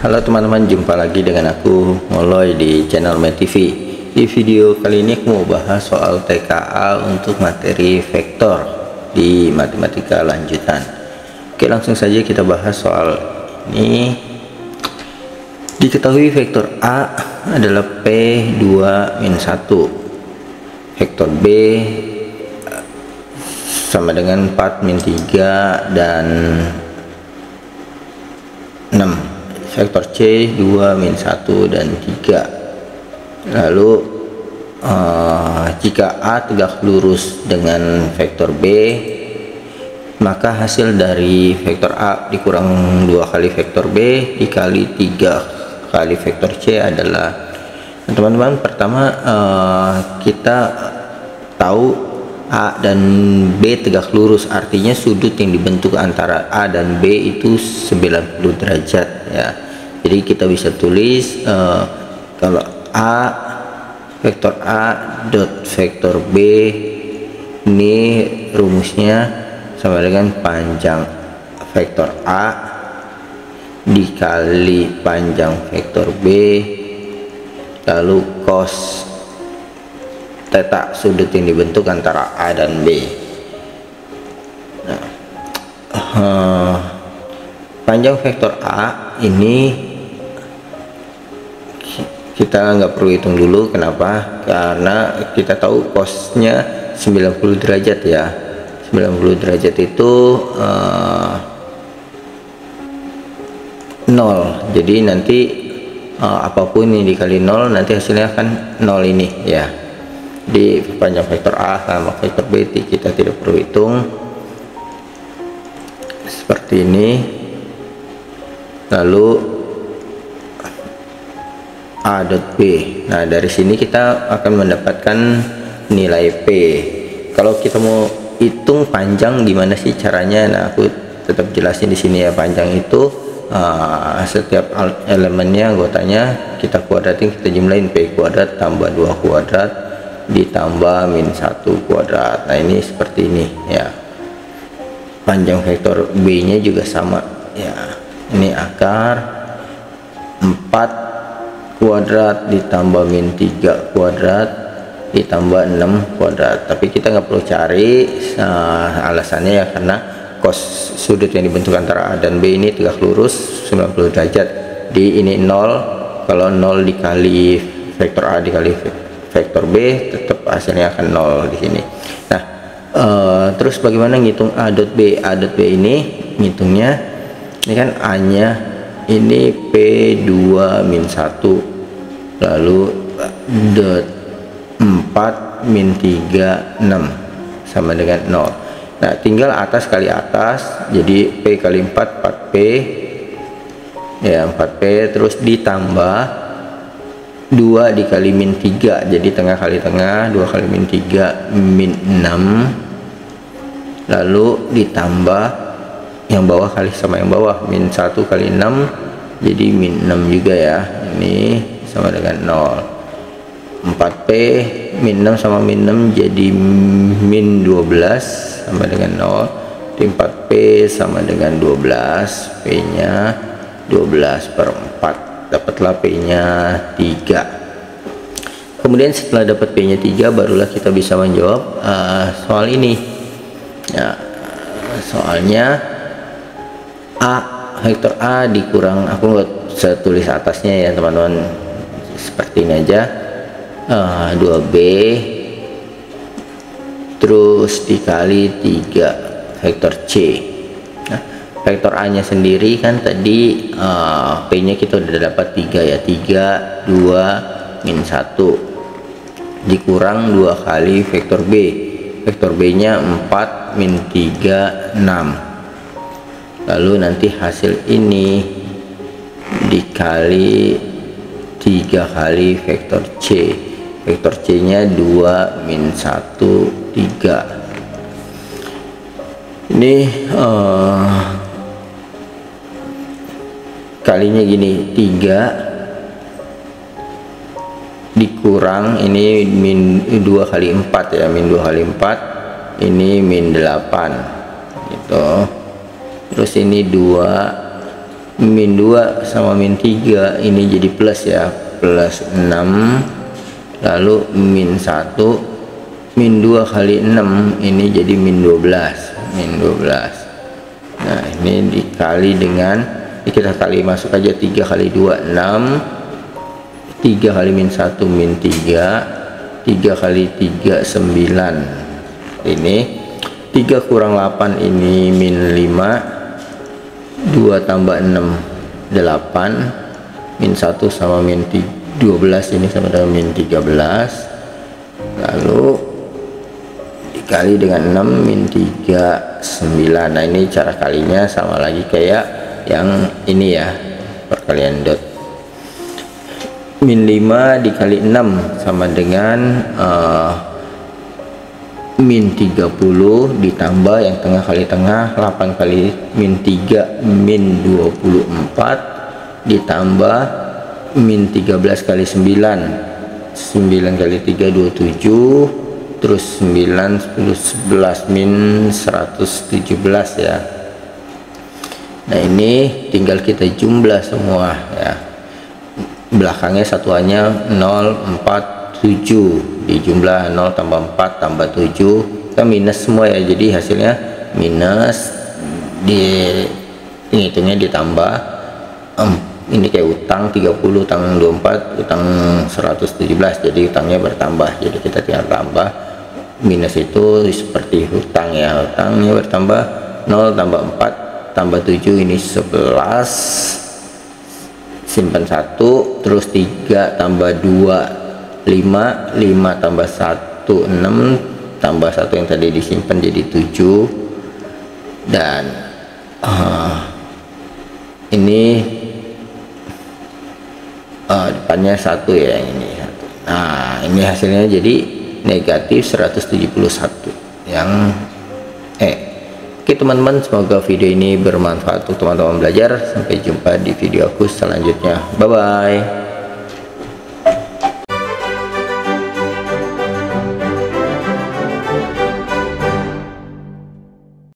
Halo teman-teman, jumpa lagi dengan aku Moloy di channel MetTV. Di video kali ini aku mau bahas soal TKA untuk materi vektor di matematika lanjutan. Oke, langsung saja kita bahas soal ini. Diketahui vektor A adalah P2-1, vektor B sama dengan 4-3 dan 6, vektor C 2-1 dan 3. Lalu jika A tegak lurus dengan vektor B, maka hasil dari vektor A dikurang 2 kali vektor B dikali 3 kali vektor C adalah, teman-teman, pertama kita tahu A dan B tegak lurus, artinya sudut yang dibentuk antara A dan B itu 90 derajat ya. Jadi kita bisa tulis kalau vektor A dot vektor B ini rumusnya sama dengan panjang vektor A dikali panjang vektor B lalu cos theta sudut yang dibentuk antara A dan B. Nah, panjang vektor A ini kita nggak perlu hitung dulu. Kenapa? Karena kita tahu cosnya 90 derajat ya. 90 derajat itu 0. Jadi nanti apapun yang dikali 0 nanti hasilnya akan 0 ini ya. Di panjang vektor A sama vektor B kita tidak perlu hitung, seperti ini. Lalu A dot B, nah dari sini kita akan mendapatkan nilai P. Kalau kita mau hitung panjang gimana sih caranya? Nah, aku tetap jelasin di sini ya. Panjang itu setiap elemennya, anggotanya kita kuadratin, kita jumlahin, P kuadrat tambah 2 kuadrat ditambah min 1 kuadrat. Nah, ini seperti ini ya. Panjang vektor B nya juga sama ya. Ini akar 4 kuadrat ditambah min 3 kuadrat ditambah 6 kuadrat. Tapi kita nggak perlu cari, alasannya ya karena cos sudut yang dibentuk antara A dan B ini tegak lurus 90 derajat. Di ini 0, kalau 0 dikali vektor A dikali vektor B tetap hasilnya akan 0 di sini. Nah, terus bagaimana ngitung A dot B? A dot B ini ngitungnya, ini kan A nya ini P2-1 lalu dot 4-3 6 sama dengan 0. Nah, tinggal atas kali atas, jadi P kali 4 4P ya, 4P, terus ditambah 2 dikali min 3, jadi tengah kali tengah, 2 kali min 3 min 6, lalu ditambah yang bawah kali sama yang bawah, min 1 kali 6 jadi min 6 juga ya, ini sama dengan 0. 4P min 6 sama min 6 jadi min 12 sama dengan 0. Di 4P sama dengan 12, P nya 12/4, dapatlah P nya 3. Kemudian setelah dapat P nya 3 barulah kita bisa menjawab soal ini ya. Soalnya vektor A dikurang, aku nggak bisa tulis atasnya ya teman-teman, seperti ini aja, 2B terus dikali 3 vektor C. Nah, vektor A nya sendiri kan tadi P nya kita udah dapat 3 ya, 3 2 min 1 dikurang 2 kali vektor B. Vektor B nya 4 min 3 6, lalu nanti hasil ini dikali 3 kali vektor C. Vektor C nya 2 min 1 3. Ini kalinya gini, 3 dikurang ini min 2 kali 4 ya, min 2 kali 4 ini min 8 gitu. Terus ini 2 min 2 sama min 3 ini jadi plus ya, plus 6, lalu min 1 min 2 kali 6 ini jadi min 12, min 12. Nah ini dikali dengan, kita kali masuk aja 3 kali 2 6, 3 kali min 1 min 3, 3 kali 3 9, ini 3 kurang 8 ini min 5, 2 tambah 6 8, min 1 sama min 12 ini sama dengan min 13, lalu dikali dengan 6 min 3 9. Nah ini cara kalinya sama lagi kayak yang ini ya, perkalian dot. Min 5 dikali 6 sama dengan min 30 ditambah yang tengah kali tengah, 8 kali min 3 min 24 ditambah min 13 kali 9, 9 kali 3 27, terus 9 10 11 min 117 ya. Nah ini tinggal kita jumlah semua ya, belakangnya satuannya 0 4 7, dijumlah 0 tambah 4 tambah 7, kita minus semua ya, jadi hasilnya minus, di hitungnya ditambah, ini kayak utang 30, utang 24, utang 117, jadi utangnya bertambah, jadi kita tinggal tambah. Minus itu seperti hutang ya, hutangnya bertambah 0 tambah 4 tambah 7 ini 11, simpan 1, terus 3 tambah 2 5, 5 tambah 1 6, tambah 1 yang tadi disimpan jadi 7, dan ini depannya 1 ya, ini 1. Nah ini hasilnya jadi negatif 171 yang Oke teman-teman, semoga video ini bermanfaat untuk teman-teman belajar. Sampai jumpa di video aku selanjutnya, bye bye.